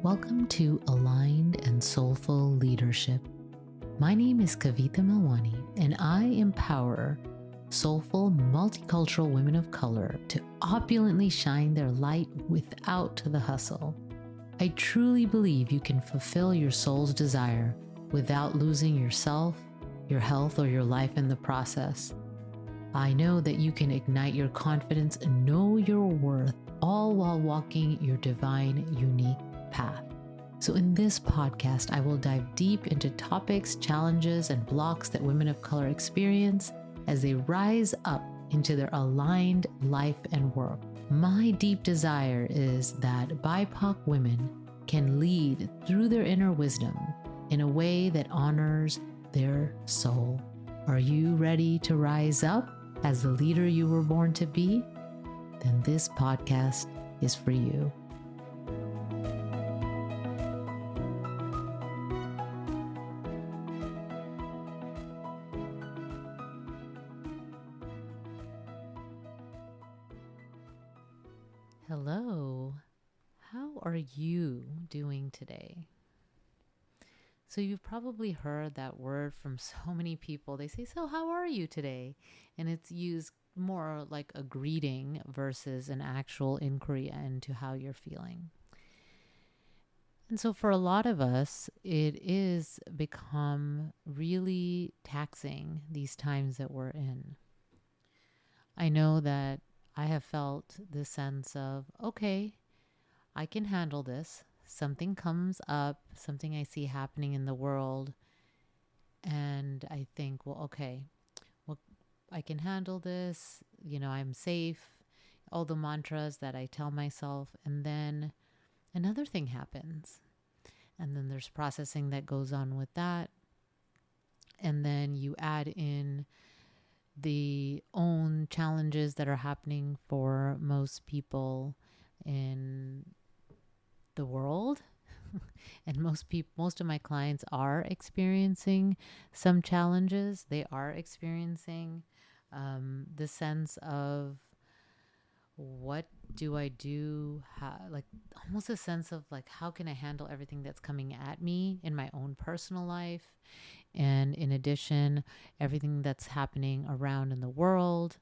Welcome to Aligned and Soulful Leadership. My name is Kavita Milwani, and I empower soulful, multicultural women of color to opulently shine their light without the hustle. I truly believe you can fulfill your soul's desire without losing yourself, your health, or your life in the process. I know that you can ignite your confidence and know your worth, all while walking your divine, unique path. So in this podcast, I will dive deep into topics, challenges, and blocks that women of color experience as they rise up into their aligned life and work. My deep desire is that BIPOC women can lead through their inner wisdom in a way that honors their soul. Are you ready to rise up as the leader you were born to be? Then this podcast is for you. Hello, how are you doing today? So you've probably heard that word from so many people. They say, so how are you today? And it's used more like a greeting versus an actual inquiry into how you're feeling. And so for a lot of us, it is become really taxing these times that we're in. I know that I have felt this sense of, okay, I can handle this. Something comes up, something I see happening in the world, and I think, well, okay, well, I can handle this. I'm safe. All the mantras that I tell myself, and then another thing happens. And then there's processing that goes on with that. And then you add in the own challenges that are happening for most people in the world. And most of my clients are experiencing some challenges. They are experiencing the sense of, what do I do? Almost a sense of how can I handle everything that's coming at me in my own personal life? And in addition, everything that's happening around in the world.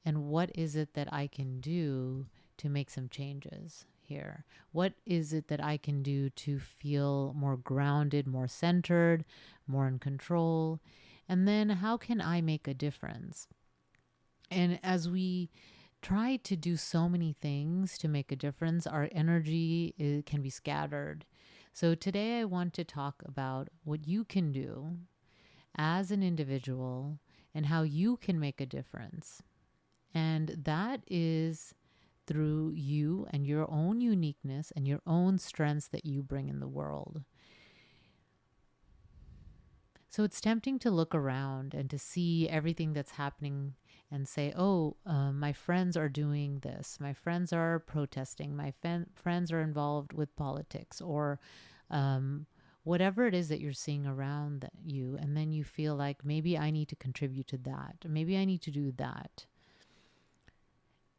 And what is it that I can do to make some changes here? What is it that I can do to feel more grounded, more centered, more in control? And then how can I make a difference? And as we try to do so many things to make a difference, our energy can be scattered. So today I want to talk about what you can do as an individual and how you can make a difference. And that is through you and your own uniqueness and your own strengths that you bring in the world. So it's tempting to look around and to see everything that's happening and say, my friends are doing this. My friends are protesting. My friends are involved with politics, or whatever it is that you're seeing around you. And then you feel like maybe I need to contribute to that, or maybe I need to do that.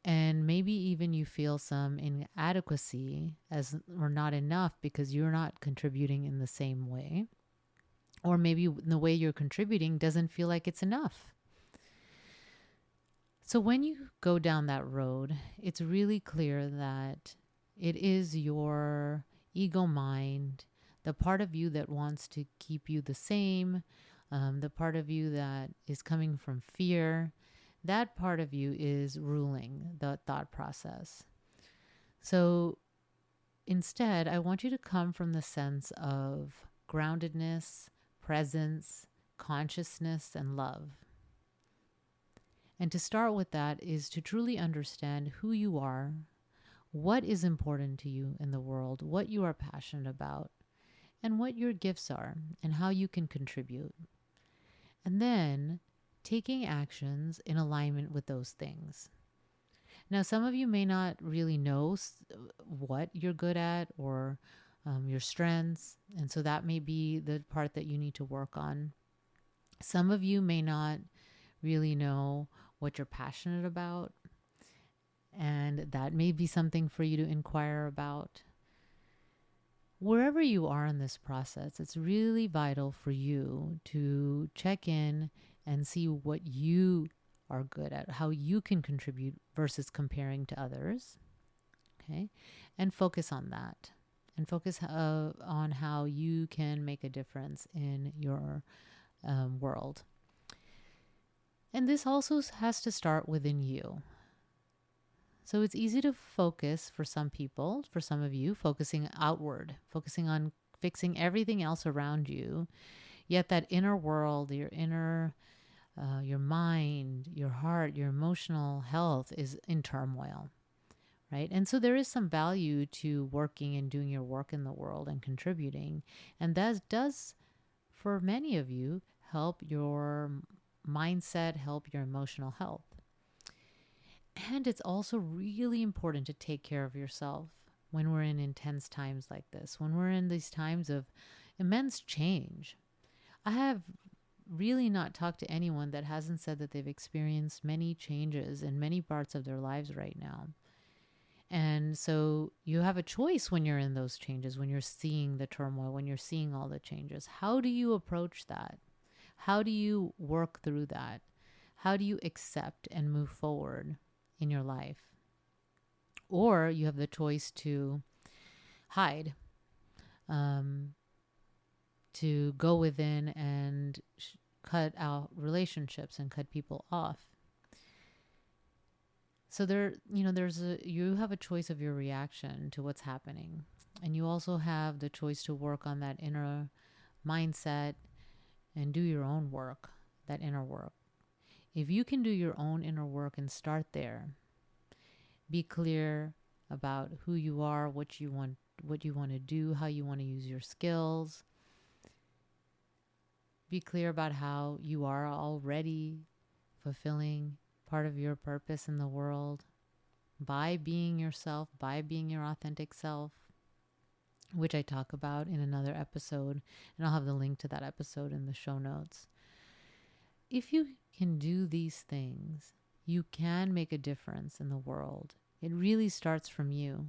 And maybe even you feel some inadequacy or not enough because you're not contributing in the same way. Or maybe the way you're contributing doesn't feel like it's enough. So when you go down that road, it's really clear that it is your ego mind, the part of you that wants to keep you the same, the part of you that is coming from fear, that part of you is ruling the thought process. So instead, I want you to come from the sense of groundedness, presence, consciousness, and love. And to start with that is to truly understand who you are, what is important to you in the world, what you are passionate about, and what your gifts are, and how you can contribute. And then taking actions in alignment with those things. Now, some of you may not really know what you're good at or your strengths, and so that may be the part that you need to work on. Some of you may not really know what you're passionate about, and that may be something for you to inquire about. Wherever you are in this process, it's really vital for you to check in and see what you are good at, how you can contribute versus comparing to others. Okay. And focus on that and focus on how you can make a difference in your world. And this also has to start within you. So it's easy to focus for some people, for some of you, focusing outward, focusing on fixing everything else around you. Yet that inner world, your mind, your heart, your emotional health is in turmoil, right? And so there is some value to working and doing your work in the world and contributing. And that does, for many of you, help your mindset, help your emotional health. And it's also really important to take care of yourself when we're in intense times like this, when we're in these times of immense change. I have really not talked to anyone that hasn't said that they've experienced many changes in many parts of their lives right now. And so you have a choice when you're in those changes, when you're seeing the turmoil, when you're seeing all the changes. How do you approach that? How do you work through that? How do you accept and move forward in your life? Or you have the choice to hide, to go within and cut out relationships and cut people off. So you have a choice of your reaction to what's happening. And you also have the choice to work on that inner mindset and do your own work, that inner work. If you can do your own inner work and start there, be clear about who you are, what you want to do, how you want to use your skills. Be clear about how you are already fulfilling part of your purpose in the world by being yourself, by being your authentic self, which I talk about in another episode, and I'll have the link to that episode in the show notes. If you can do these things, you can make a difference in the world. It really starts from you.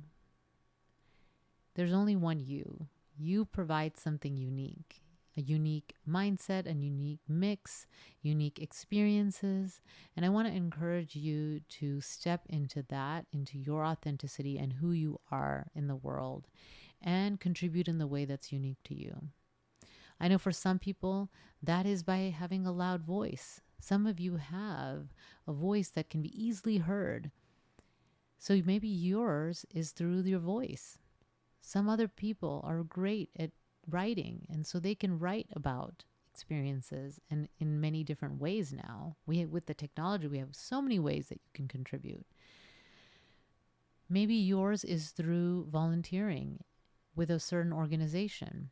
There's only one you. You provide something unique, a unique mindset, a unique mix, unique experiences. And I want to encourage you to step into that, into your authenticity and who you are in the world, and contribute in the way that's unique to you. I know for some people, that is by having a loud voice. Some of you have a voice that can be easily heard. So maybe yours is through your voice. Some other people are great at writing, and so they can write about experiences and in many different ways now. With the technology, we have so many ways that you can contribute. Maybe yours is through volunteering with a certain organization.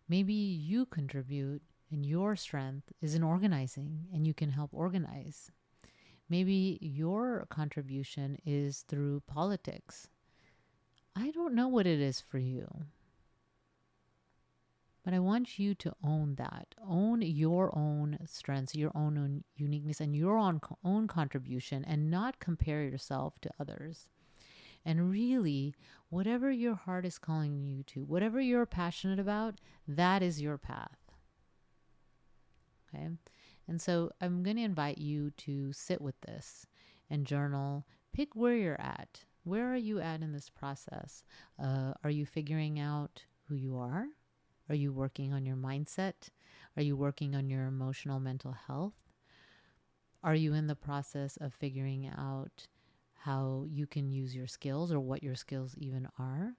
Maybe you contribute and your strength is in organizing and you can help organize. Maybe your contribution is through politics. I don't know what it is for you, but I want you to own that. Own your own strengths, your own uniqueness, and your own contribution, and not compare yourself to others. And really, whatever your heart is calling you to, whatever you're passionate about, that is your path. Okay? And so I'm going to invite you to sit with this and journal. Pick where you're at. Where are you at in this process? Are you figuring out who you are? Are you working on your mindset? Are you working on your emotional mental health? Are you in the process of figuring out how you can use your skills or what your skills even are?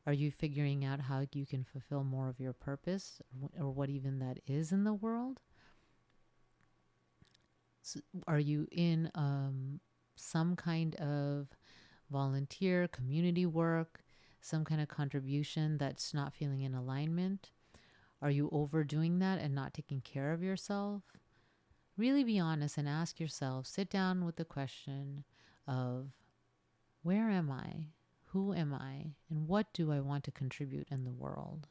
Are you figuring out how you can fulfill more of your purpose or what even that is in the world? So are you in some kind of volunteer, community work, some kind of contribution that's not feeling in alignment? Are you overdoing that and not taking care of yourself? Really be honest and ask yourself, sit down with the question of where am I? Who am I? And what do I want to contribute in the world?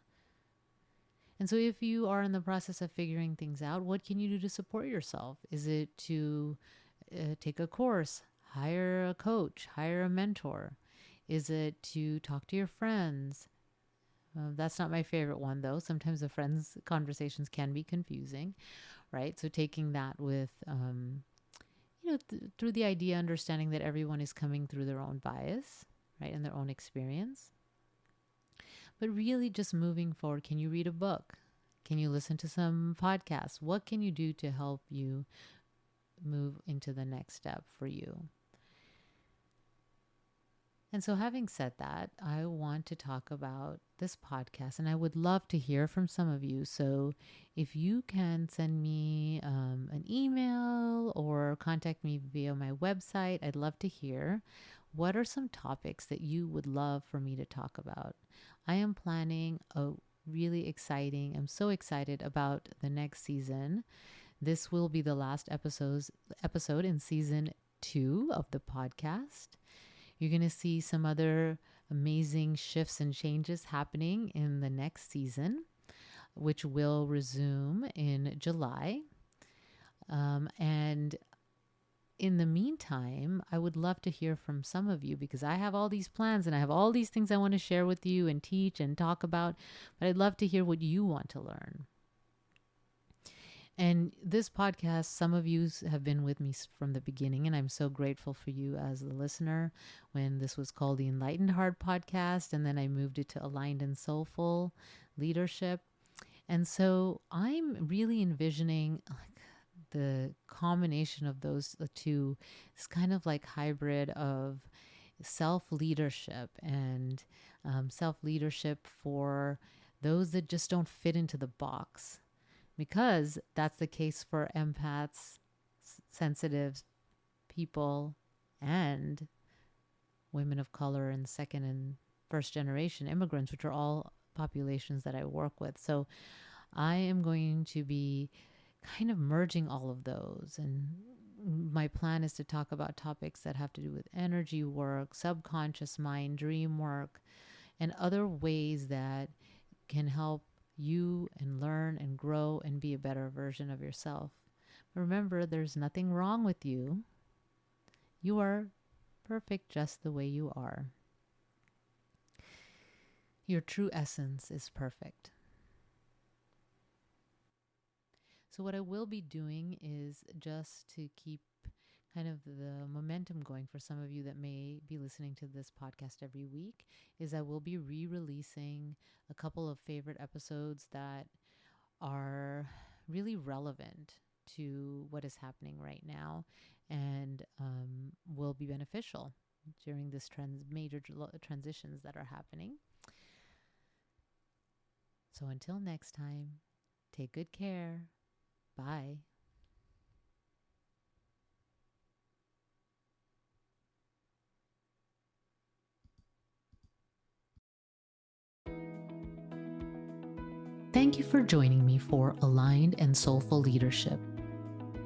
And so if you are in the process of figuring things out, what can you do to support yourself? Is it to take a course, hire a coach, hire a mentor? Is it to talk to your friends, That's not my favorite one, though. Sometimes the friends' conversations can be confusing, right? So taking that with, through the idea, understanding that everyone is coming through their own bias, right, and their own experience. But really just moving forward, can you read a book? Can you listen to some podcasts? What can you do to help you move into the next step for you? And so, having said that, I want to talk about this podcast, and I would love to hear from some of you. So, if you can send me an email or contact me via my website, I'd love to hear what are some topics that you would love for me to talk about. I am planning a really exciting, I'm so excited about the next season. This will be the last episode in season 2 of the podcast. You're going to see some other amazing shifts and changes happening in the next season, which will resume in July. And in the meantime, I would love to hear from some of you, because I have all these plans and I have all these things I want to share with you and teach and talk about, but I'd love to hear what you want to learn. And this podcast, some of you have been with me from the beginning, and I'm so grateful for you as a listener. When this was called the Enlightened Heart Podcast, and then I moved it to Aligned and Soulful Leadership. And so I'm really envisioning the combination of those two is kind of like hybrid of self-leadership and self-leadership for those that just don't fit into the box. Because that's the case for empaths, sensitive people, and women of color and second and first generation immigrants, which are all populations that I work with. So I am going to be kind of merging all of those. And my plan is to talk about topics that have to do with energy work, subconscious mind, dream work, and other ways that can help you and learn and grow and be a better version of yourself. Remember, there's nothing wrong with you. You are perfect just the way you are. Your true essence is perfect. So what I will be doing is, just to keep kind of the momentum going for some of you that may be listening to this podcast every week, is I will be re-releasing a couple of favorite episodes that are really relevant to what is happening right now and will be beneficial during this major transitions that are happening. So until next time, take good care. Bye. Thank you for joining me for Aligned and Soulful Leadership.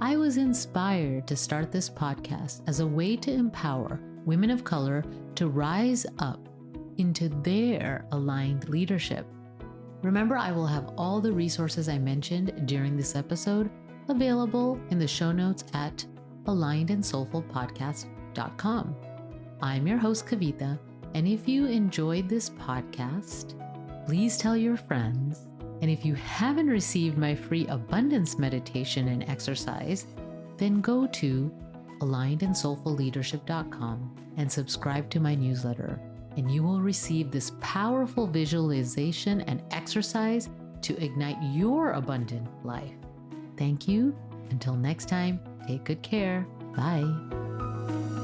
I was inspired to start this podcast as a way to empower women of color to rise up into their aligned leadership. Remember, I will have all the resources I mentioned during this episode available in the show notes at alignedandsoulfulpodcast.com. I'm your host, Kavita, and if you enjoyed this podcast, please tell your friends. And if you haven't received my free abundance meditation and exercise, then go to alignedandsoulfulleadership.com and subscribe to my newsletter, and you will receive this powerful visualization and exercise to ignite your abundant life. Thank you. Until next time, take good care. Bye.